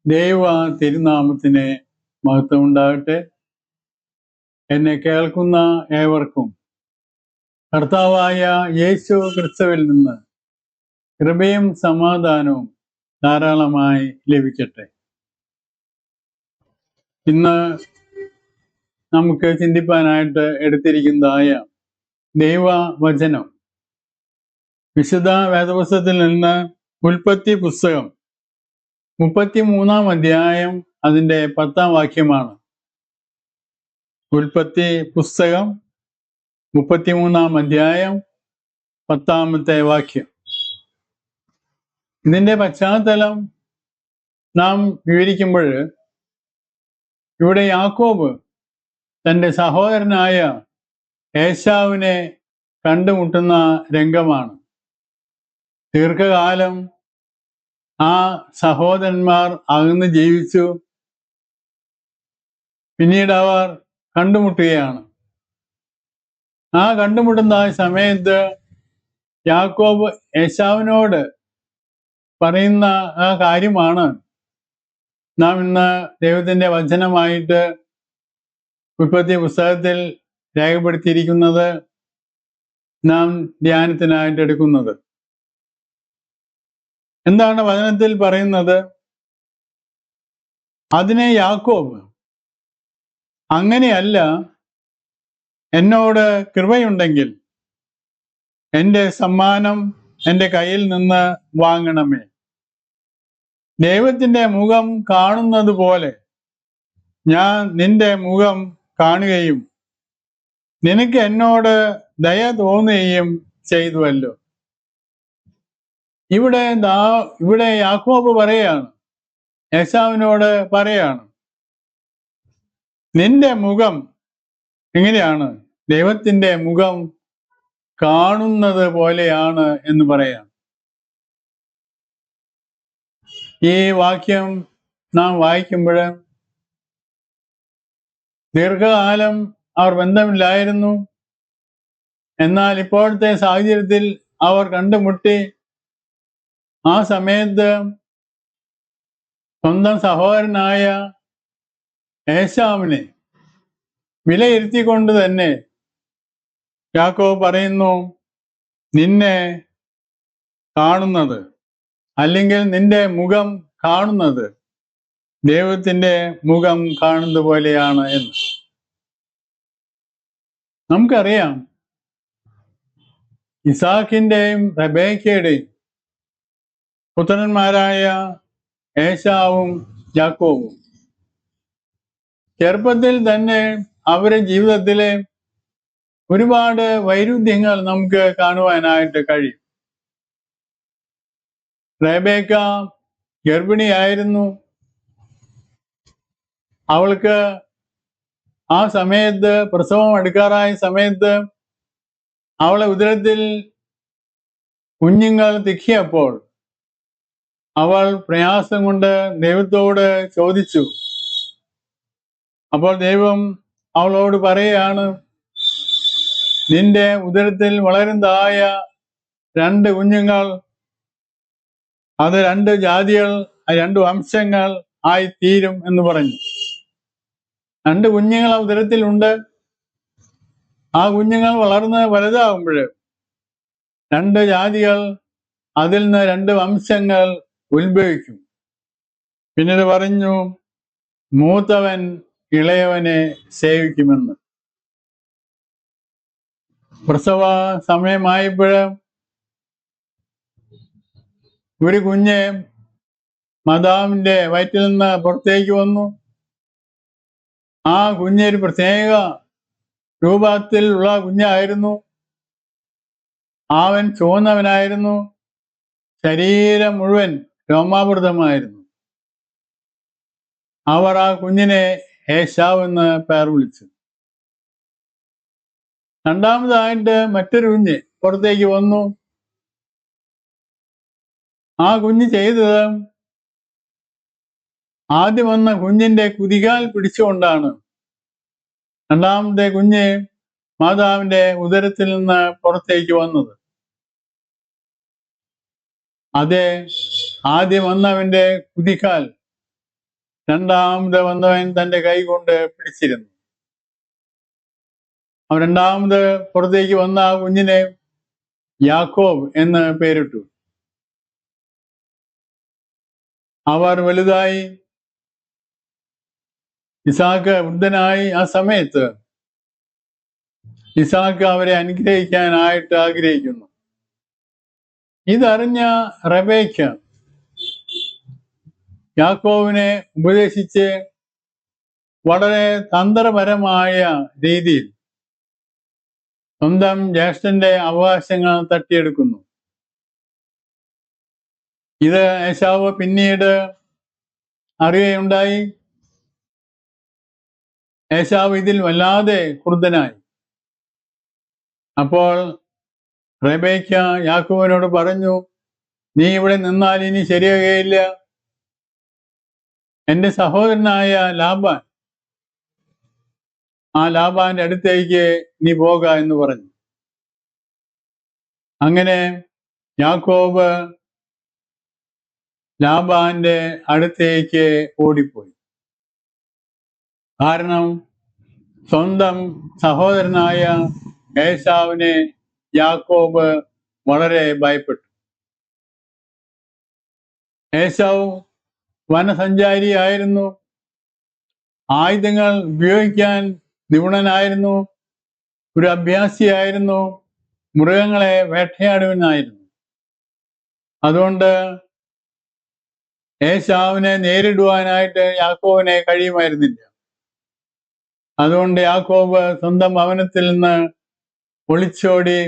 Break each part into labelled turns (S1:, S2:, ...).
S1: ദൈവ തിരുനാമത്തിന് മഹത്വം ഉണ്ടാകട്ടെ. എന്നെ കേൾക്കുന്ന ഏവർക്കും കർത്താവായ യേശു ക്രിസ്തുവിൽ നിന്ന് കൃപയും സമാധാനവും ധാരാളമായി ലഭിക്കട്ടെ. ഇന്ന് നമുക്ക് ചിന്തിപ്പാനായിട്ട് എടുത്തിരിക്കുന്നതായ ദൈവവചനം വിശുദ്ധ വേദപുസ്തകത്തിൽ നിന്ന് ഉൽപ്പത്തി പുസ്തകം 33-ാം അധ്യായം അതിൻ്റെ 10-ാം വാക്യമാണ്. ഉൽപ്പത്തി പുസ്തകം 33-ാം അധ്യായം 10-ാമത്തെ വാക്യം. ഇതിൻ്റെ പശ്ചാത്തലം നാം വിവരിക്കുമ്പോൾ ഇവിടെ യാക്കോബ് തൻ്റെ സഹോദരനായ ഏശാവിനെ കണ്ടുമുട്ടുന്ന രംഗമാണ്. ദീർഘകാലം ആ സഹോദരന്മാർ അകന്ന് ജീവിച്ചു. പിന്നീട് അവർ കണ്ടുമുട്ടുകയാണ്. ആ കണ്ടുമുട്ടുന്ന സമയത്ത് യാക്കോബ് ഏശാവിനോട് പറയുന്ന ആ കാര്യമാണ് നാം ഇന്ന് ദൈവത്തിൻ്റെ വചനമായിട്ട് ഉൽപ്പത്തി പുസ്തകത്തിൽ രേഖപ്പെടുത്തിയിരിക്കുന്നത്, നാം ധ്യാനത്തിനായിട്ട് എടുക്കുന്നത്. എന്താണ് വചനത്തിൽ പറയുന്നത്? അതിനെ യാക്കോബ്, അങ്ങനെയല്ല, എന്നോട് കൃപയുണ്ടെങ്കിൽ എൻ്റെ സമ്മാനം എൻ്റെ കയ്യിൽ നിന്ന് വാങ്ങണമേ. ദൈവത്തിൻ്റെ മുഖം കാണുന്നത് പോലെ ഞാൻ നിന്റെ മുഖം കാണുകയും നിനക്ക് എന്നോട് ദയ തോന്നുകയും ചെയ്തുവല്ലോ. ഇവിടെ യാക്കോബ് പറയാണ്, ഏശാവിനോട് പറയാണ്, നിന്റെ മുഖം എങ്ങനെയാണ്? ദൈവത്തിൻ്റെ മുഖം കാണുന്നത് പോലെയാണ് എന്ന് പറയാം. ഈ വാക്യം നാം വായിക്കുമ്പോൾ ദീർഘകാലം അവർ ബന്ധമില്ലായിരുന്നു. എന്നാൽ ഇപ്പോഴത്തെ സാഹചര്യത്തിൽ അവർ കണ്ടുമുട്ടി. ആ സമയത്ത് സ്വന്തം സഹോദരനായ ഏശാവിനെ വിലയിരുത്തിക്കൊണ്ട് തന്നെ യാക്കോബ് പറയുന്നു, നിന്നെ കാണുന്നത്, അല്ലെങ്കിൽ നിന്റെ മുഖം കാണുന്നത് ദൈവത്തിൻ്റെ മുഖം കാണുന്നത് പോലെയാണ് എന്ന്. നമുക്കറിയാം, ഇസാക്കിൻ്റെയും റബേക്കയുടെയും പുത്രന്മാരായ ഏശാവും യാക്കോബും ചെറുപ്പത്തിൽ തന്നെ അവരുടെ ജീവിതത്തിലെ ഒരുപാട് വൈരുദ്ധ്യങ്ങൾ നമുക്ക് കാണുവാനായിട്ട് കഴിയും. റബേക്ക ഗർഭിണിയായിരുന്നു. അവൾക്ക് ആ സമയത്ത്, പ്രസവം എടുക്കാറായ സമയത്ത്, അവളെ ഉദരത്തിൽ കുഞ്ഞുങ്ങൾ തിക്കിയപ്പോൾ അവൾ പ്രയാസം കൊണ്ട് ദൈവത്തോട് ചോദിച്ചു. അപ്പോൾ ദൈവം അവളോട് പറയുകയാണ്, നിന്റെ ഉദരത്തിൽ വളരുന്നതായ 2 കുഞ്ഞുങ്ങൾ, അത് 2 ജാതികൾ, 2 വംശങ്ങൾ ആയി തീരും എന്ന് പറഞ്ഞു. 2 കുഞ്ഞുങ്ങൾ ആ ഉദരത്തിലുണ്ട്. ആ കുഞ്ഞുങ്ങൾ വളർന്ന് വലുതാകുമ്പോൾ 2 ജാതികൾ, അതിൽ നിന്ന് 2 വംശങ്ങൾ ഉത്ഭവിക്കും. പിന്നീട് പറഞ്ഞു, മൂത്തവൻ ഇളയവനെ സേവിക്കുമെന്ന്. പ്രസവ സമയമായപ്പോൾ ഒരു കുഞ്ഞ് മാതാവിൻ്റെ വയറ്റിൽ നിന്ന് പുറത്തേക്ക് വന്നു. ആ കുഞ്ഞൊരു പ്രത്യേക രൂപത്തിലുള്ള കുഞ്ഞായിരുന്നു. അവൻ ചുവന്നവനായിരുന്നു. ശരീരം മുഴുവൻ രോമാവൃതമായിരുന്നു. അവർ ആ കുഞ്ഞിനെ ഏശാവ് എന്ന് പേർ വിളിച്ചു. രണ്ടാമതായിട്ട് മറ്റൊരു കുഞ്ഞ് പുറത്തേക്ക് വന്നു. ആ കുഞ്ഞ് ചെയ്തത്, ആദ്യം വന്ന കുഞ്ഞിന്റെ കുതികാൽ പിടിച്ചുകൊണ്ടാണ് രണ്ടാമത്തെ കുഞ്ഞ് മാതാവിന്റെ ഉദരത്തിൽ നിന്ന് പുറത്തേക്ക് വന്നത്. അതേ, ആദ്യം വന്നവന്റെ കുതികാൽ രണ്ടാമത് വന്നവൻ തന്റെ കൈ കൊണ്ട് പിടിച്ചിരുന്നു. അവൻ രണ്ടാമത് പുറത്തേക്ക് വന്ന ആ കുഞ്ഞിനെ യാക്കോബ് എന്ന് പേരിട്ടു. അവർ വലുതായി. ഇസാക്ക് വൃദ്ധനായി. ആ സമയത്ത് ഇസാക്ക് അവരെ അനുഗ്രഹിക്കാനായിട്ട് ആഗ്രഹിക്കുന്നു. ഇതറിഞ്ഞ റെബേക്ക യാക്കോബിനെ ഉപദേശിച്ച് വളരെ തന്ത്രപരമായ രീതിയിൽ സ്വന്തം ജ്യേഷ്ഠന്റെ അവകാശങ്ങൾ തട്ടിയെടുക്കുന്നു. ഇത് ഏശാവ് പിന്നീട് അറിയുകയുണ്ടായി. ഏശാവ് ഇതിൽ വല്ലാതെ ക്രുദ്ധനായി. അപ്പോൾ റെബേക്ക യാക്കോബിനോട് പറഞ്ഞു, നീ ഇവിടെ നിന്നാൽ ഇനി ശരിയാകുകയില്ല. എൻ്റെ സഹോദരനായ ലാബാൻ, ആ ലാബാന്റെ അടുത്തേക്ക് നീ പോക എന്ന് പറഞ്ഞു. അങ്ങനെ യാക്കോബ് ലാബാന്റെ അടുത്തേക്ക് ഓടിപ്പോയി. കാരണം സ്വന്തം സഹോദരനായ ഏശാവിനെ യാക്കോബ് വളരെ ഭയപ്പെട്ടു. ഏശാവ് വനസഞ്ചാരിയായിരുന്നു, ആയുധങ്ങൾ ഉപയോഗിക്കാൻ നിപുണനായിരുന്നു, ഒരു അഭ്യാസിയായിരുന്നു, മൃഗങ്ങളെ വേട്ടയാടുവനായിരുന്നു. അതുകൊണ്ട് ഏശാവിനെ നേരിടുവാനായിട്ട് യാക്കോബിനെ കഴിയുമായിരുന്നില്ല. അതുകൊണ്ട് യാക്കോബ് സ്വന്തം ഭവനത്തിൽ നിന്ന് ഒളിച്ചോടി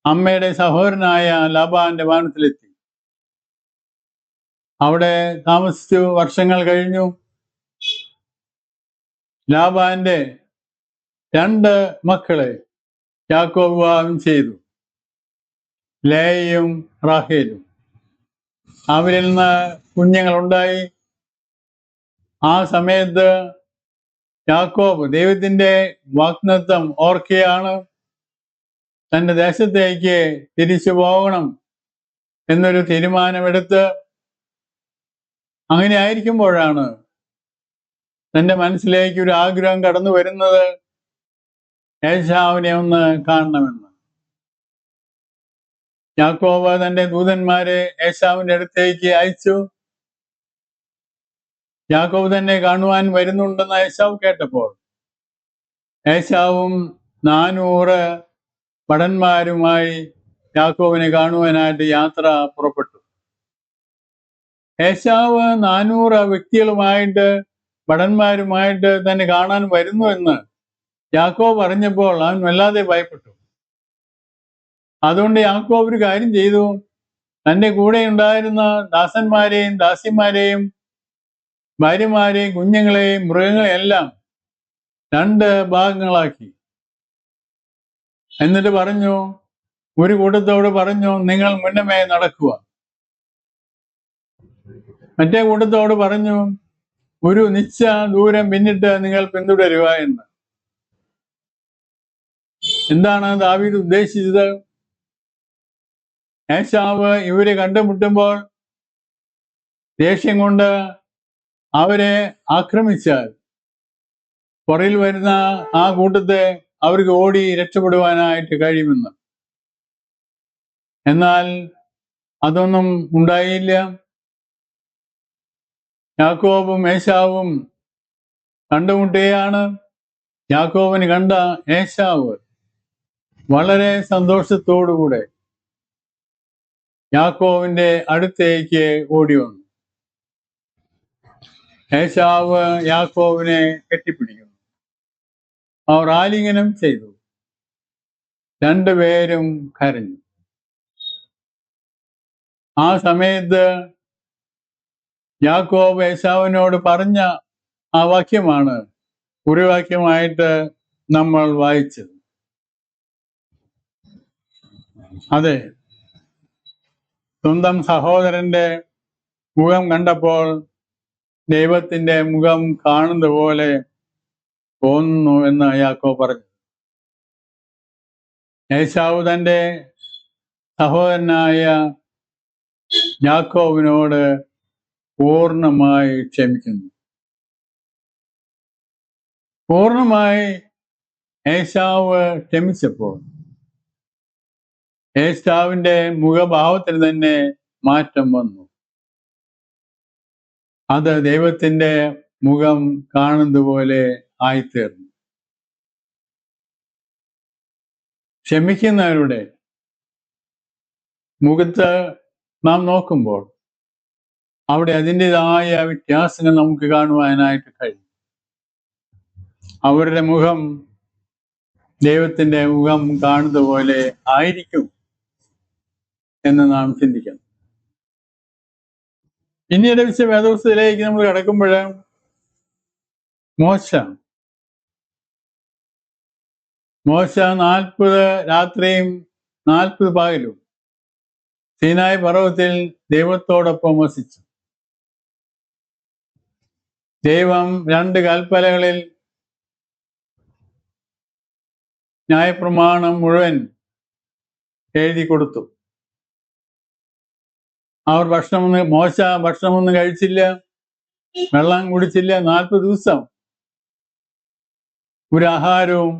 S1: അമ്മയുടെ സഹോദരനായ ലാബാന്റെ ഭവനത്തിലെത്തി. അവിടെ താമസിച്ചു. വർഷങ്ങൾ കഴിഞ്ഞു. ലാബാന്റെ 2 മക്കളെ യാക്കോബ് വിവാഹം ചെയ്തു, ലേയയും റാഹേലും. അവരിൽ നിന്ന് കുഞ്ഞുങ്ങളുണ്ടായി. ആ സമയത്ത് യാക്കോബ് ദൈവത്തിന്റെ വാഗ്ദത്തം ഓർക്കുകയാണ്. തൻ്റെ ദേശത്തേക്ക് തിരിച്ചു പോകണം എന്നൊരു തീരുമാനമെടുത്ത്, അങ്ങനെ ആയിരിക്കുമ്പോഴാണ് തൻ്റെ മനസ്സിലേക്ക് ഒരു ആഗ്രഹം കടന്നു വരുന്നത്, ഏശാവിനെ ഒന്ന് കാണണമെന്ന്. യാക്കോബ് തൻ്റെ ദൂതന്മാരെ ഏശാവിന്റെ അടുത്തേക്ക് അയച്ചു. യാക്കോബ് തന്നെ കാണുവാൻ വരുന്നുണ്ടെന്ന് ഏശാവ് കേട്ടപ്പോൾ ഏശാവും 400 ഭടന്മാരുമായി യാക്കോബിനെ കാണുവാനായിട്ട് യാത്ര പുറപ്പെട്ടു. ഏശാവ് 400 വ്യക്തികളുമായിട്ട് ഭടന്മാരുമായിട്ട് തന്നെ കാണാൻ വരുന്നു എന്ന് യാക്കോബ് അറിഞ്ഞപ്പോൾ അവൻ വല്ലാതെ ഭയപ്പെട്ടു. അതുകൊണ്ട് യാക്കോബ് ഒരു കാര്യം ചെയ്തു. തൻ്റെ കൂടെ ഉണ്ടായിരുന്ന ദാസന്മാരെയും ദാസിമാരെയും ഭാര്യമാരെയും കുഞ്ഞുങ്ങളെയും മൃഗങ്ങളെയും എല്ലാം 2 ഭാഗങ്ങളാക്കി. എന്നിട്ട് പറഞ്ഞു, ഒരു കൂട്ടത്തോട് പറഞ്ഞു, നിങ്ങൾ മുന്നമേ നടക്കുക. മറ്റേ കൂട്ടത്തോട് പറഞ്ഞു, ഒരു നിശ്ചയ ദൂരം പിന്നിട്ട് നിങ്ങൾ പിന്തുടരുക എന്ന്. എന്താണ് ദാവീദ് ഉദ്ദേശിച്ചത്? ഏശാവ് ഇവരെ കണ്ടുമുട്ടുമ്പോൾ ദേഷ്യം കൊണ്ട് അവരെ ആക്രമിച്ചാൽ പുറയിൽ വരുന്ന ആ കൂട്ടത്തെ അവർക്ക് ഓടി രക്ഷപ്പെടുവാനായിട്ട് കഴിയുമെന്ന്. എന്നാൽ അതൊന്നും ഉണ്ടായില്ല. യാക്കോബും ഏശാവും കണ്ടുമുട്ടുകയാണ്. യാക്കോബിന് കണ്ട ഏശാവ് വളരെ സന്തോഷത്തോടുകൂടെ യാക്കോബിന്റെ അടുത്തേക്ക് ഓടി വന്നു. ഏശാവ് യാക്കോബിനെ കെട്ടിപ്പിടിക്കുന്നു. അവർ ആലിംഗനം ചെയ്തു. 2 പേരും കരഞ്ഞു. ആ സമയത്ത് യാക്കോബ് ഏശാവിനോട് പറഞ്ഞ ആ വാക്യമാണ് കുറിവാക്യമായിട്ട് നമ്മൾ വായിച്ചത്. അതെ, സ്വന്തം സഹോദരന്റെ മുഖം കണ്ടപ്പോൾ ദൈവത്തിന്റെ മുഖം കാണുന്നത് പോലെ തോന്നുന്നു എന്ന് യാക്കോബ് പറഞ്ഞു. ഏശാവ് തൻ്റെ സഹോദരനായ യാക്കോബിനോട് പൂർണ്ണമായി ക്ഷമിക്കുന്നു. പൂർണ്ണമായി ഏശാവ് ക്ഷമിച്ചപ്പോൾ ഏശാവിന്റെ മുഖഭാവത്തിന് തന്നെ മാറ്റം വന്നു. അത് ദൈവത്തിന്റെ മുഖം കാണുന്നത് പോലെ ആയിത്തീർന്നു. ക്ഷമിക്കുന്നവരുടെ മുഖത്ത് നാം നോക്കുമ്പോൾ അവിടെ അതിൻ്റെതായ വ്യത്യാസങ്ങൾ നമുക്ക് കാണുവാനായിട്ട് കഴിയും. അവരുടെ മുഖം ദൈവത്തിന്റെ മുഖം കാണുന്നത് പോലെ ആയിരിക്കും എന്ന് നാം ചിന്തിക്കണം. പിന്നീട് വേദപുസ്തകത്തിലേക്ക് നമ്മൾ കടക്കുമ്പോൾ മോശ 40 രാത്രിയും 40 പകലും സീനായി പർവ്വതത്തിൽ ദൈവത്തോടൊപ്പം വസിച്ചു. ദൈവം 2 കൽപ്പനകളിൽ ന്യായപ്രമാണം മുഴുവൻ എഴുതി കൊടുത്തു. അവർ മോശ ഭക്ഷണമൊന്നും കഴിച്ചില്ല, വെള്ളം കുടിച്ചില്ല. 40 ദിവസം ഒരു ആഹാരവും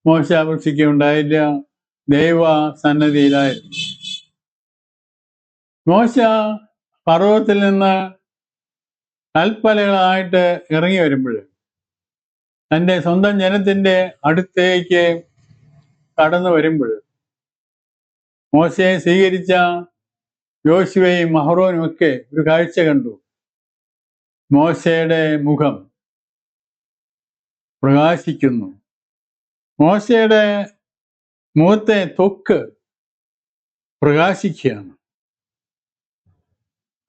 S1: മോശ ഭക്ഷിക്കുകയുണ്ടായില്ല. ദൈവ സന്നദ്ധിയിലായിരുന്നു. മോശ പർവ്വതത്തിൽ നിന്ന് കൽപ്പലകളായിട്ട് ഇറങ്ങി വരുമ്പോൾ തൻ്റെ സ്വന്തം ജനത്തിന്റെ അടുത്തേക്ക് കടന്നു വരുമ്പോൾ മോശയെ സ്വീകരിച്ച യോശുവയും അഹ്റോനും ഒക്കെ ഒരു കാഴ്ച കണ്ടു. മോശയുടെ മുഖം പ്രകാശിക്കുന്നു. മോശയുടെ മുഖത്തെ ത്വക്ക് പ്രകാശിക്കുകയാണ്.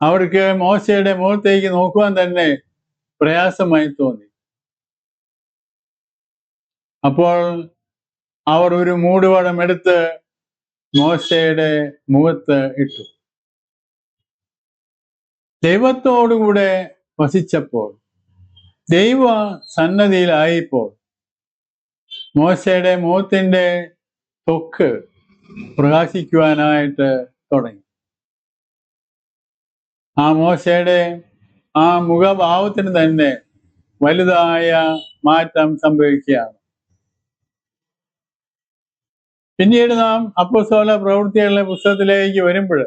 S1: അവർക്ക് മോശയുടെ മുഖത്തേക്ക് നോക്കുവാൻ തന്നെ പ്രയാസമായി തോന്നി. അപ്പോൾ അവർ ഒരു മൂടുപടം എടുത്ത് മോശയുടെ മുഖത്ത് ഇട്ടു. ദൈവത്തോടുകൂടെ വസിച്ചപ്പോൾ, ദൈവ സന്നദ്ധിയിലായപ്പോൾ മോശയുടെ മുഖത്തിന്റെ ത്വക്ക് പ്രകാശിക്കുവാനായിട്ട് തുടങ്ങി. ആ മോശയുടെ ആ മുഖഭാവത്തിന് തന്നെ വലുതായ മാറ്റം സംഭവിക്കുകയാണ്. പിന്നീട് നാം അപ്പോസ്തല പ്രവൃത്തികളുടെ പുസ്തകത്തിലേക്ക് വരുമ്പോൾ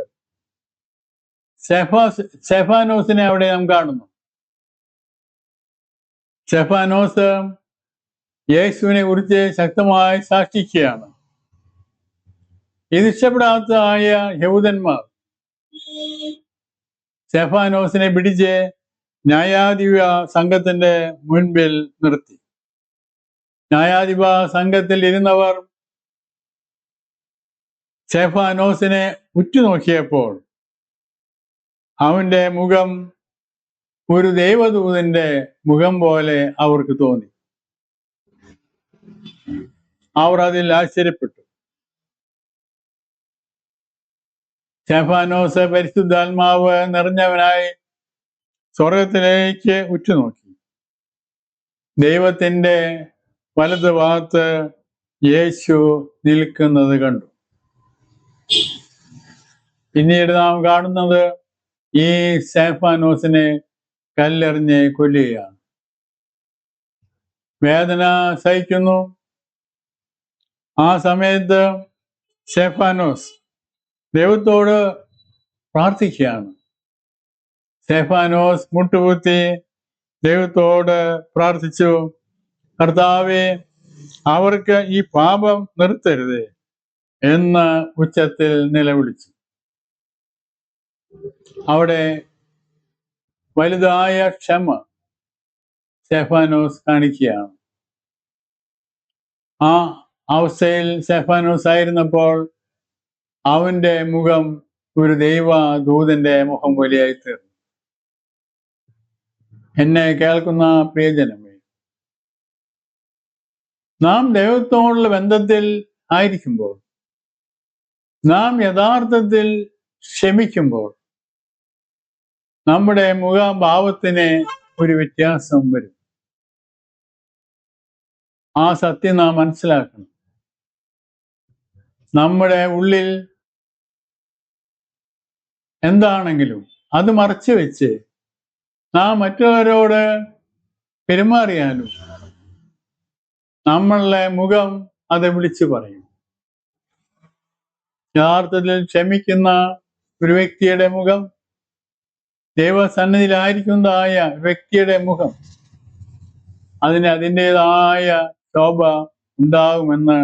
S1: സ്തെഫാനോസിനെ അവിടെ നാം കാണുന്നു. സ്തെഫാനോസ് യേശുവിനെ കുറിച്ച് ശക്തമായി സാക്ഷിക്കുകയാണ്. ഇത് ഇഷ്ടപ്പെടാത്തതായ യഹൂദന്മാർ സ്തെഫാനോസിനെ പിടിച്ച് ന്യായാധിപ സംഘത്തിന്റെ മുൻപിൽ നിർത്തി. ന്യായാധിപ സംഘത്തിൽ ഇരുന്നവർ സ്തെഫാനോസിനെ ഉറ്റുനോക്കിയപ്പോൾ അവന്റെ മുഖം ഒരു ദൈവദൂതന്റെ മുഖം പോലെ അവർക്ക് തോന്നി. അവർ അതിൽ ആശ്ചര്യപ്പെട്ടു. സ്തെഫാനോസ് പരിശുദ്ധാത്മാവ് നിറഞ്ഞവനായി സ്വർഗത്തിലേക്ക് ഉറ്റുനോക്കി. ദൈവത്തിന്റെ വലതുഭാഗത്ത് യേശു നിൽക്കുന്നത് കണ്ടു. പിന്നീട് നാം കാണുന്നത് ഈ സ്തെഫാനോസിനെ കല്ലെറിഞ്ഞ് കൊല്ലുകയാണ്. വേദന സഹിക്കുന്നു. ആ സമയത്ത് സ്തെഫാനോസ് ദൈവത്തോട് പ്രാർത്ഥിക്കുകയാണ്. സ്തെഫാനോസ് മുട്ടുകുത്തി ദൈവത്തോട് പ്രാർത്ഥിച്ചു, കർത്താവേ, അവർക്ക് ഈ പാപം നിർത്തരുത് എന്ന് ഉച്ചത്തിൽ നിലവിളിച്ചു. അവിടെ വലുതായ ക്ഷമ സ്തെഫാനോസ് കാണിക്കുകയാണ്. ആ അവസ്ഥയിൽ സ്തെഫാനോസ് ആയിരുന്നപ്പോൾ അവന്റെ മുഖം ഒരു ദൈവദൂതന്റെ മുഖം പോലെയായി തീർന്നു. എന്നെ കേൾക്കുന്ന പ്രിയജനമേ, നാം ദൈവത്തോടുള്ള ബന്ധത്തിൽ ആയിരിക്കുമ്പോൾ, നാം യഥാർത്ഥത്തിൽ ക്ഷമിക്കുമ്പോൾ നമ്മുടെ മുഖഭാവത്തിന് ഒരു വ്യത്യാസം വരും. ആ സത്യം നാം മനസ്സിലാക്കണം. നമ്മുടെ ഉള്ളിൽ എന്താണെങ്കിലും അത് മറച്ചു വെച്ച് നാം മറ്റുള്ളവരോട് പെരുമാറിയാലും നമ്മളുടെ മുഖം അത് വിളിച്ചു പറയും. യഥാർത്ഥത്തിൽ ക്ഷമിക്കുന്ന ഒരു വ്യക്തിയുടെ മുഖം, ദൈവസന്നിധിയിലായിരിക്കുന്നതായ വ്യക്തിയുടെ മുഖം, അതിന് അതിൻ്റെതായ ശോഭ ഉണ്ടാകുമെന്ന്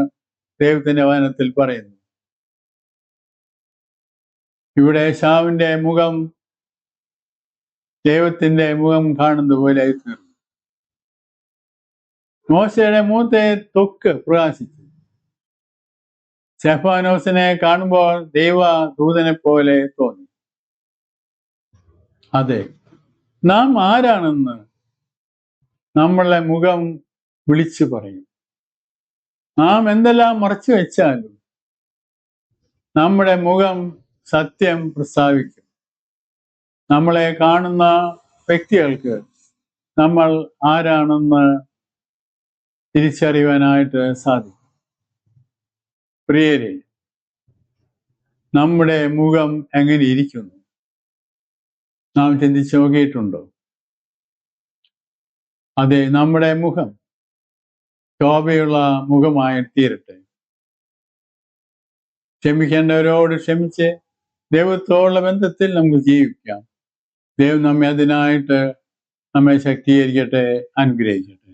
S1: ദൈവത്തിന്റെ വചനത്തിൽ പറയുന്നു. ഇവിടെ ഏശാവിന്റെ മുഖം ദൈവത്തിന്റെ മുഖം കാണുന്നത് പോലെ തീർന്നു. മോശയുടെ മുഖത്തെ ത്വക്ക് പ്രകാശിച്ചു. സ്തെഫാനോസിനെ കാണുമ്പോൾ ദൈവ ദൂതനെ പോലെ തോന്നി. അതെ, നാം ആരാണെന്ന് നമ്മളെ മുഖം വിളിച്ചു പറയും. നാം എന്തെല്ലാം മറച്ചു വെച്ചാലും നമ്മുടെ മുഖം സത്യം പ്രസ്താവിക്കും. നമ്മളെ കാണുന്ന വ്യക്തികൾക്ക് നമ്മൾ ആരാണെന്ന് തിരിച്ചറിയുവാനായിട്ട് സാധിക്കും. പ്രിയരെ, നമ്മുടെ മുഖം എങ്ങനെ ഇരിക്കുന്നു? നാം ചിന്തിച്ചു നോക്കിയിട്ടുണ്ടോ? അതെ, നമ്മുടെ മുഖം ശോഭയുള്ള മുഖമായി തീരട്ടെ. ക്ഷമിക്കേണ്ടവരോട് ക്ഷമിച്ച് ദൈവത്തോടുള്ള ബന്ധത്തിൽ നമുക്ക് ജീവിക്കാം. ദൈവം നമ്മെ അതിനായിട്ട് നമ്മെ ശക്തീകരിക്കട്ടെ, അനുഗ്രഹിക്കട്ടെ.